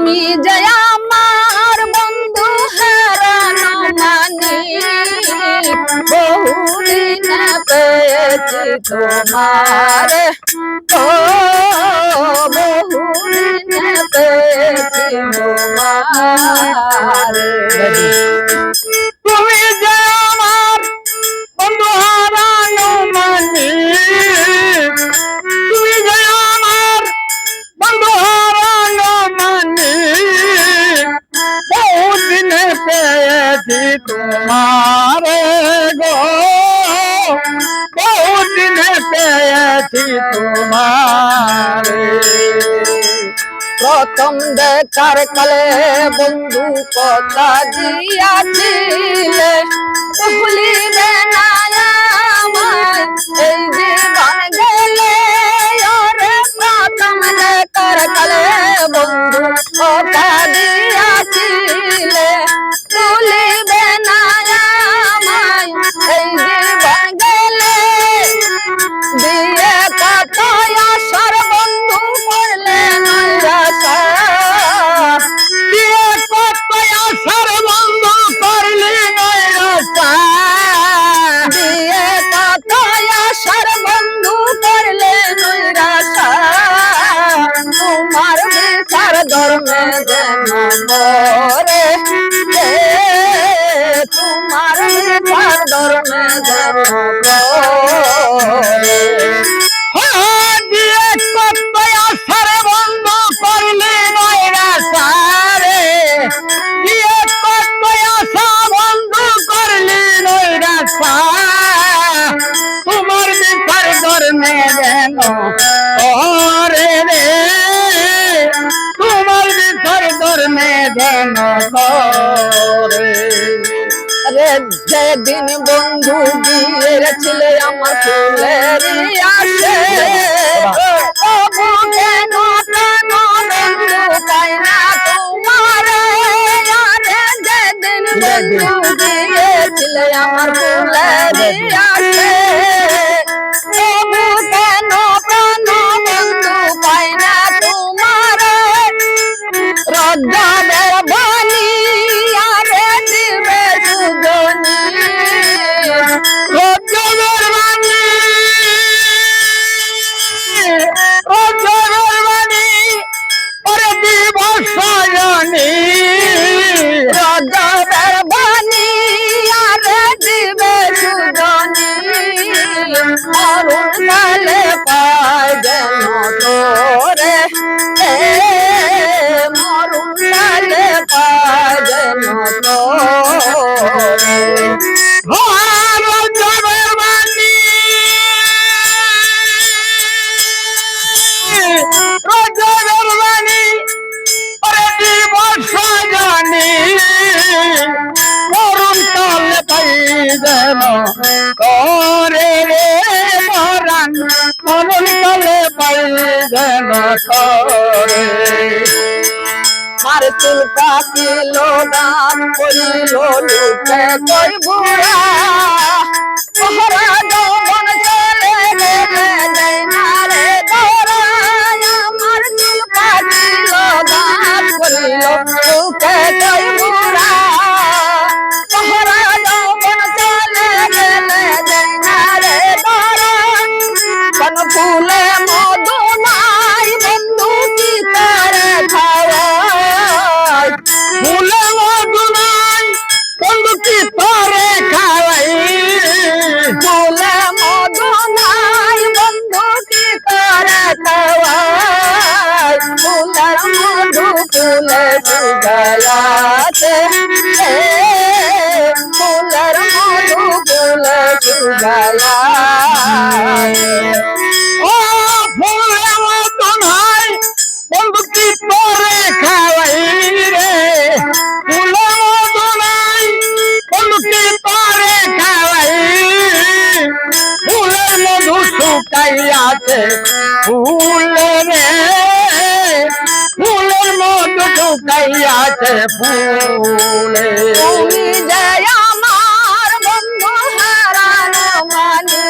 তুমি যে আমার বন্ধু হারানো মানি বহুদিন পেয়েছি তোমার ও বহুদিন পেয়েছি তোমার তুমি যে আমার বন্ধু হারানো মানি তুমি যে আমার বন্ধু হারানো মানি বহুদিন পেয়েছি তোমার গো বহুদিন পেয়েছি তোমার প্রথম দেখার কালে বন্ধু কথা দিয়াছিলে ভুলিবে না আমায় এই জীবন গেলে ওরে প্রথম দেখার কালে বন্ধু কথা দিয়াছিলে ভুলিবে না আমায় এই জীবন গেলে দিয়ে কত আশার বন্ধু করলে নৈরাশা দিয়ে কত আশার বন্ধু করলি নৈরাশা দিয়ে কত আশার বন্ধু করলে নৈরাশা তোমার বিচার ধর্মে যেন মরে তোমার বিচার ধর্মে যেন মরে দিয়ে কত আশার বন্ধু করলি নৈরাশা রে দিয়ে কত আশা বন্ধু করলি নৈরাশা তোমার বিচার ধর্মে যেন ওরে রে তোমার বিচার ধর্মে যেন করে রে যেদিন বন্ধু গিয়েছিলে আমার ফুলেরই আসে তবু কেন কেন বন্ধু পাই না তোমার আরে যেদিন বন্ধু গিয়েছিলে আমার ফুলেরই আসে তবু কেন প্রাণ বন্ধু পাই না তোমার রজ্জাবের বাণী আরে দিবে সুজনী রজ্জাবের বাণী রজ্জাবের বাণী ওরে দিবস জানি রজ্জাবের বাণী আরে দিবে সুজনী অরুণ কালে পায় যেন তোরে মরুণ কালে পায় যেন তোরে রজ্জাবের বাণী রজ্জাবের বাণী ওরে দিবস জানি মরণ কালে পাই যেন করে রে মরণ মরণ কালে পাই যেন করে মার চুল কাটিল দাম করিল লুকে কই বুড়া ওহরা যৌবন চলে গেলে দেয় না রে ধরা আমার চুল কাটিল দাম করিল লুকে কই বুড়া ওহরা যৌবন চলে গেলে দেয় না রে ধরা কোন ফুলে মধু নাই বন্ধু কি তারে খাওয়ায় ফুলে মধু নাই বন্ধু কি তোরে খাওয়াই ফুলে মধু নাই বন্ধু কি তারে খাওয়ায় ফুলের মধু ফুলে সুগায়াতে ফুলের মধু ফুলে সুগায়ায় ও ফুলে মধু নাই বন্ধু কি তোরে খাওয়াই রে ফুলে মধু নাই বন্ধু কি তোরে খাওয়াই ফুলের মধু শুকাইয়াছে ফুলে রে ফুলের মধু শুকাইয়াছে ফুলে তুমি যে আমার বন্ধু হারানো মানি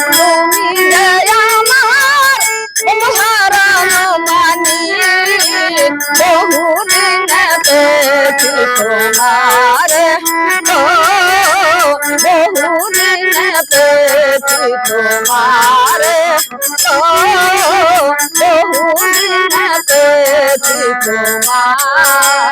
তুমি যে আমার বন্ধু হারানো মানি বহুদিন পেয়েছি তোমারে ও বহুদিন পেয়েছি তোমারে ও বহুদিন পেয়েছি তোমারে